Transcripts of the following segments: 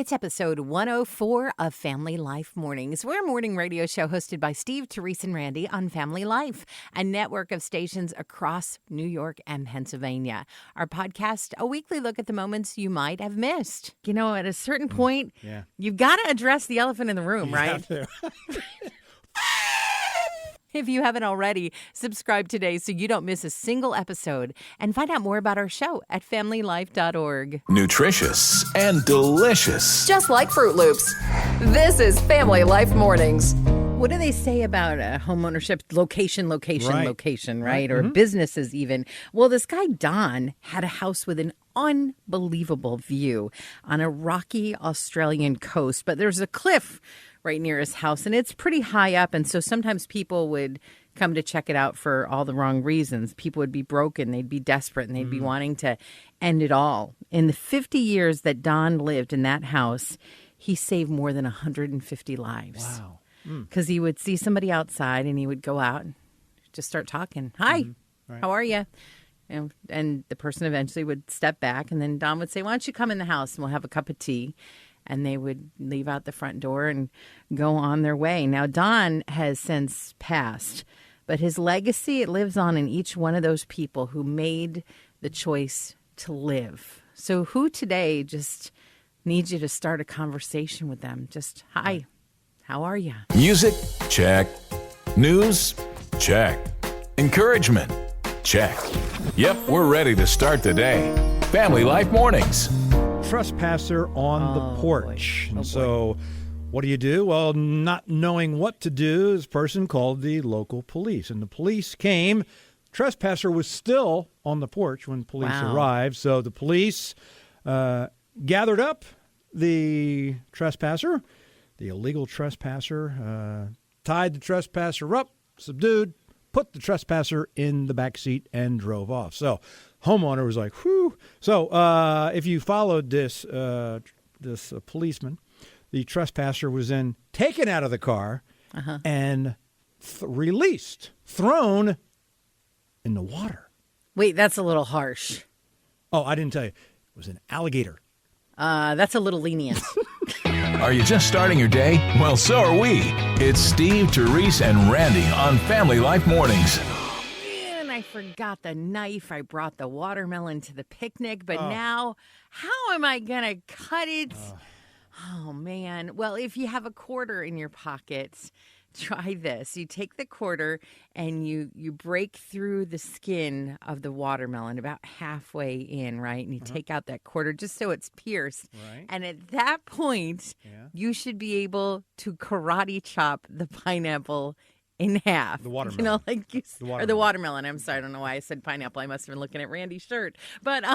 It's episode 104 of Family Life Mornings. We're a morning radio show hosted by Steve, Terese, and Randy on Family Life, a network of stations across New York and Pennsylvania. Our podcast, a weekly look at the moments you might have missed. You know, at a certain point, you've got to address the elephant in the room, right? If you haven't already, subscribe today so you don't miss a single episode. And find out more about our show at familylife.org. Nutritious and delicious. Just like Fruit Loops. This is Family Life Mornings. What do they say about homeownership? Location, right? Or businesses even. Well, this guy, Don, had a house with an unbelievable view on a rocky Australian coast. But there's a cliff right near his house, and it's pretty high up. And so sometimes people would come to check it out for all the wrong reasons. People would be broken, they'd be desperate, and they'd be wanting to end it all. In the 50 years that Don lived in that house, he saved more than 150 lives. Wow. Because he would see somebody outside, and he would go out and just start talking. Hi, how are you? And the person eventually would step back, and then Don would say, why don't you come in the house, and we'll have a cup of tea. And they would leave out the front door and go on their way. Now, Don has since passed, but his legacy, it lives on in each one of those people who made the choice to live. So who today just needs you to start a conversation with them? Just, hi, how are you? Music? Check. News? Check. Encouragement? Check. Yep, we're ready to start the day. Family Life Mornings. Trespasser on the porch. And so what do? Well, not knowing what to do, this person called the local police. And the police came. Trespasser was still on the porch when police arrived. So the police gathered up the trespasser, the illegal trespasser, tied the trespasser up, subdued, put the trespasser in the back seat, and drove off. So homeowner was like, whew. So if you followed this policeman, the trespasser was then taken out of the car and released, thrown in the water. Wait, that's a little harsh. Oh, I didn't tell you. It was an alligator. That's a little lenient. Are you just starting your day? Well, so are we. It's Steve, Terese, and Randy on Family Life Mornings. I forgot the knife. I brought the watermelon to the picnic, but now how am I going to cut it? Oh, man. Well, if you have a quarter in your pockets, try this. You take the quarter and you break through the skin of the watermelon about halfway in, right? And you take out that quarter just so it's pierced. Right. And at that point, you should be able to karate chop the pineapple in half. The watermelon. You know, like or the watermelon. I'm sorry, I don't know why I said pineapple. I must have been looking at Randy's shirt. But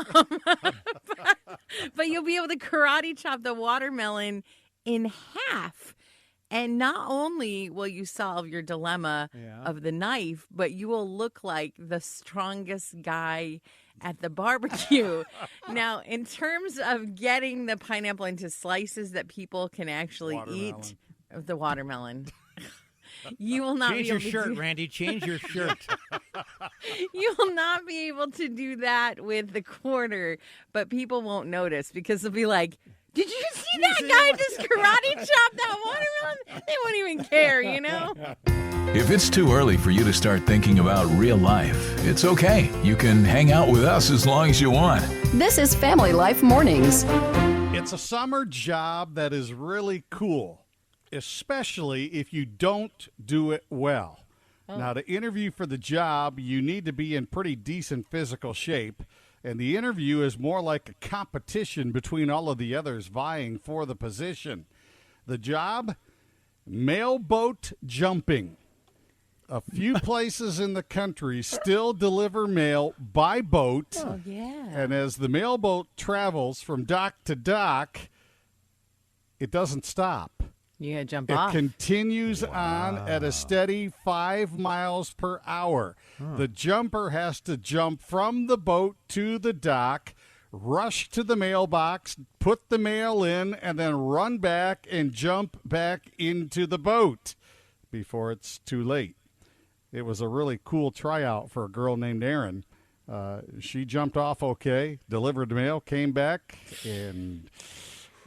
but you'll be able to karate chop the watermelon in half. And not only will you solve your dilemma of the knife, but you will look like the strongest guy at the barbecue. Now, in terms of getting the pineapple into slices that people can actually eat, the watermelon. You will not Change be able your shirt, Randy. Change your shirt. You will not be able to do that with the quarter, but people won't notice because they'll be like, did you see that guy just karate chop that watermelon? They won't even care, you know? If it's too early for you to start thinking about real life, it's okay. You can hang out with us as long as you want. This is Family Life Mornings. It's a summer job that is really cool, especially if you don't do it well. Now, to interview for the job, you need to be in pretty decent physical shape, and the interview is more like a competition between all of the others vying for the position. The job? Mailboat jumping. A few places in the country still deliver mail by boat. Oh, yeah. And as the mailboat travels from dock to dock, it doesn't stop. You gotta jump It off. continues on at a steady 5 miles per hour. The jumper has to jump from the boat to the dock, rush to the mailbox, put the mail in, and then run back and jump back into the boat before it's too late. It was a really cool tryout for a girl named Erin. She jumped off okay, delivered the mail, came back, and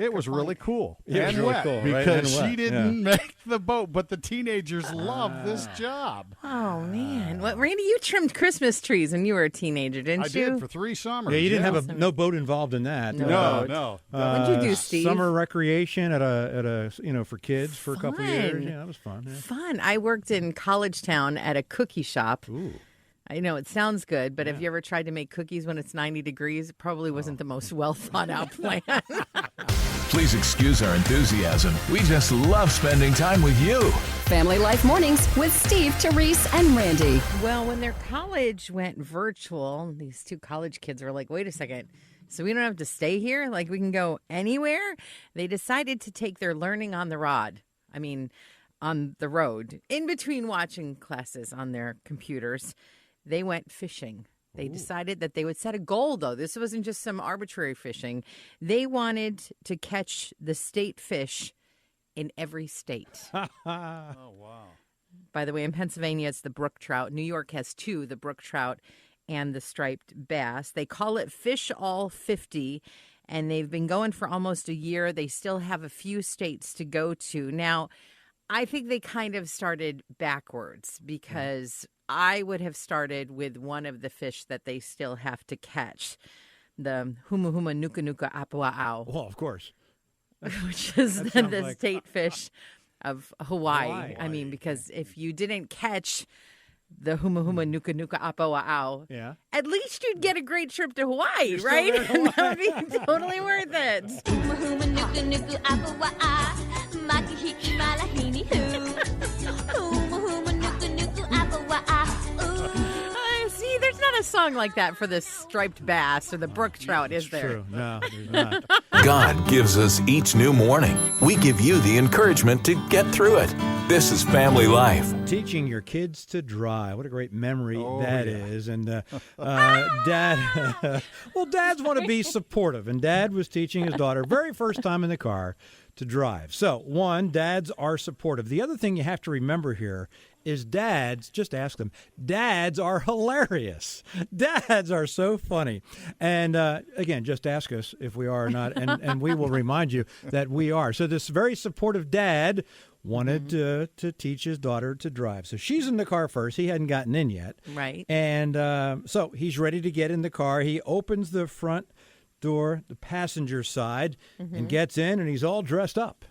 It was really cool. Yeah, and it was really wet cool, right? because And she wet, didn't make the boat, but the teenagers loved this job. Oh, man. Well, Randy, you trimmed Christmas trees when you were a teenager, didn't I you? did for 3 summers. Yeah, you didn't have no boat involved in that. No. What did you do, Steve? Summer recreation at a for kids for a couple of years. Yeah, that was fun. Yeah. Fun. I worked in College Town at a cookie shop. Ooh. I know it sounds good, but have you ever tried to make cookies when it's 90 degrees? It probably wasn't the most well thought out plan. Please excuse our enthusiasm. We just love spending time with you. Family Life Mornings with Steve, Terese, and Randy. Well, when their college went virtual, these 2 college kids were like, wait a second. So we don't have to stay here? Like we can go anywhere? They decided to take their learning on the rod. I mean, on the road. In between watching classes on their computers, they went fishing. They decided that they would set a goal, though. This wasn't just some arbitrary fishing. They wanted to catch the state fish in every state. Oh, wow. By the way, in Pennsylvania, it's the brook trout. New York has 2, the brook trout and the striped bass. They call it Fish All 50, and they've been going for almost a year. They still have a few states to go to. Now, I think they kind of started backwards because I would have started with one of the fish that they still have to catch, the huma huma nuka nuka apawa'au. Well, of course. Which is the like state fish of Hawaii. I mean, because if you didn't catch the huma huma nuka nuka apawa'au, at least you'd get a great trip to Hawaii, right? That would be totally worth it. Huma huma nuku nuku apawa'a, makihiki malahini hu. Huma huma nuku nuku apawa'a, ooh. See, there's not a song like that for the striped bass or the brook trout, is there? True. No, there's not. God gives us each new morning. We give you the encouragement to get through it. This is Family Life. Teaching your kids to drive. What a great memory that is. And Dad, well, dads want to be supportive. And Dad was teaching his daughter, very first time in the car, to drive. So, one, dads are supportive. The other thing you have to remember here is dads, just ask them, dads are hilarious. Dads are so funny. And again, just ask us if we are or not, and we will remind you that we are. So this very supportive dad wanted to teach his daughter to drive. So she's in the car first. He hadn't gotten in yet. Right. And so he's ready to get in the car. He opens the front door, the passenger side, and gets in, and he's all dressed up.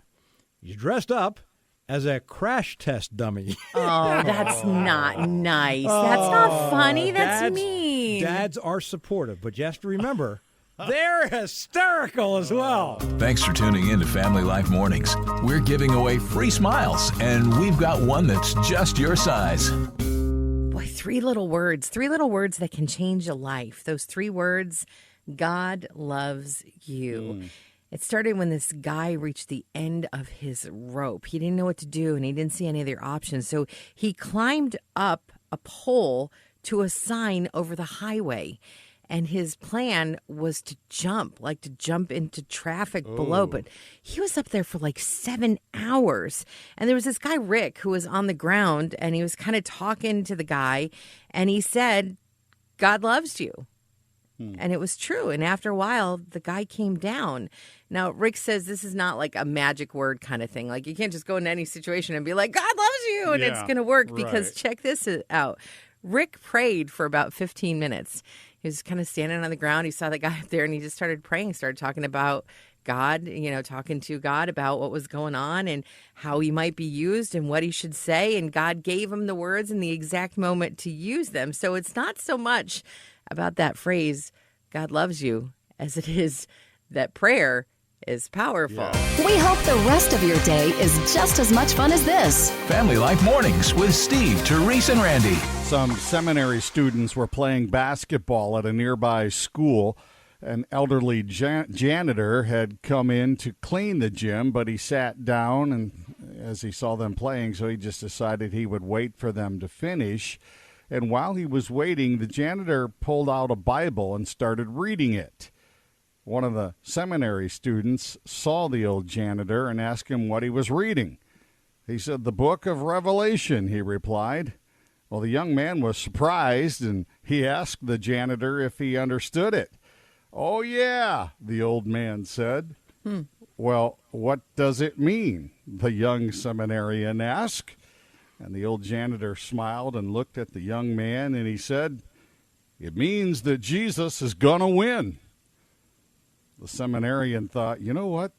He's dressed up as a crash test dummy. Oh, that's not nice. That's not funny. That's mean. Dads are supportive, but you have to remember, they're hysterical as well. Thanks for tuning in to Family Life Mornings. We're giving away free smiles, and we've got one that's just your size. Boy, 3 little words that can change a life. Those 3 words, God loves you. It started when this guy reached the end of his rope. He didn't know what to do, and he didn't see any other options. So he climbed up a pole to a sign over the highway. And his plan was to jump into traffic below. But he was up there for like 7 hours. And there was this guy, Rick, who was on the ground, and he was kind of talking to the guy. And he said, God loves you. And it was true. And after a while, the guy came down. Now, Rick says this is not like a magic word kind of thing. Like, you can't just go into any situation and be like, God loves you, and it's going to work. Because check this out. Rick prayed for about 15 minutes. He was kind of standing on the ground. He saw the guy up there, and he just started praying, started talking about God, talking to God about what was going on and how he might be used and what he should say. And God gave him the words in the exact moment to use them. So it's not so much about that phrase, God loves you, as it is that prayer is powerful. We hope the rest of your day is just as much fun as this. Family Life Mornings with Steve, Terese, and Randy. Some seminary students were playing basketball at a nearby school. An elderly janitor had come in to clean the gym, but he sat down and as he saw them playing, so he just decided he would wait for them to finish. And while he was waiting, the janitor pulled out a Bible and started reading it. One of the seminary students saw the old janitor and asked him what he was reading. He said, "The book of Revelation," he replied. Well, the young man was surprised, and he asked the janitor if he understood it. "Oh, yeah," the old man said. Well, what does it mean? The young seminarian asked. And the old janitor smiled and looked at the young man, and he said, "It means that Jesus is going to win." The seminarian thought, you know what?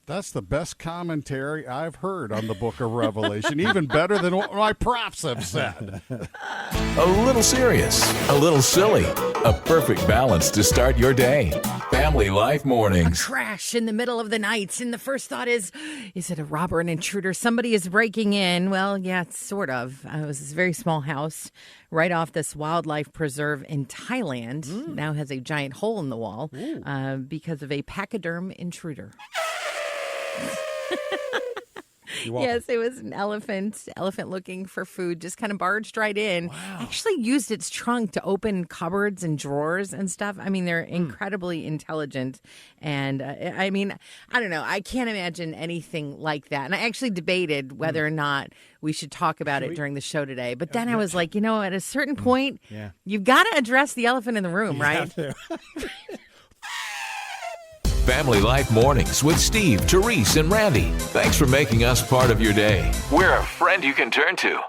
That's the best commentary I've heard on the book of Revelation, even better than what my profs have said. A little serious, a little silly. A perfect balance to start your day. Family Life Mornings. Crash in the middle of the night, and the first thought is it a robber, an intruder? Somebody is breaking in. Well, yeah, it's sort of. It was this very small house right off this wildlife preserve in Thailand. Now has a giant hole in the wall because of a pachyderm intruder. Yes, it was an elephant looking for food, just kind of barged right in. Wow. Actually used its trunk to open cupboards and drawers and stuff. I mean, they're incredibly intelligent. And I mean, I don't know. I can't imagine anything like that. And I actually debated whether or not we should talk about it during the show today. But then I was like, at a certain point, you've got to address the elephant in the room, right? Family Life Mornings with Steve, Terese, and Randy. Thanks for making us part of your day. We're a friend you can turn to.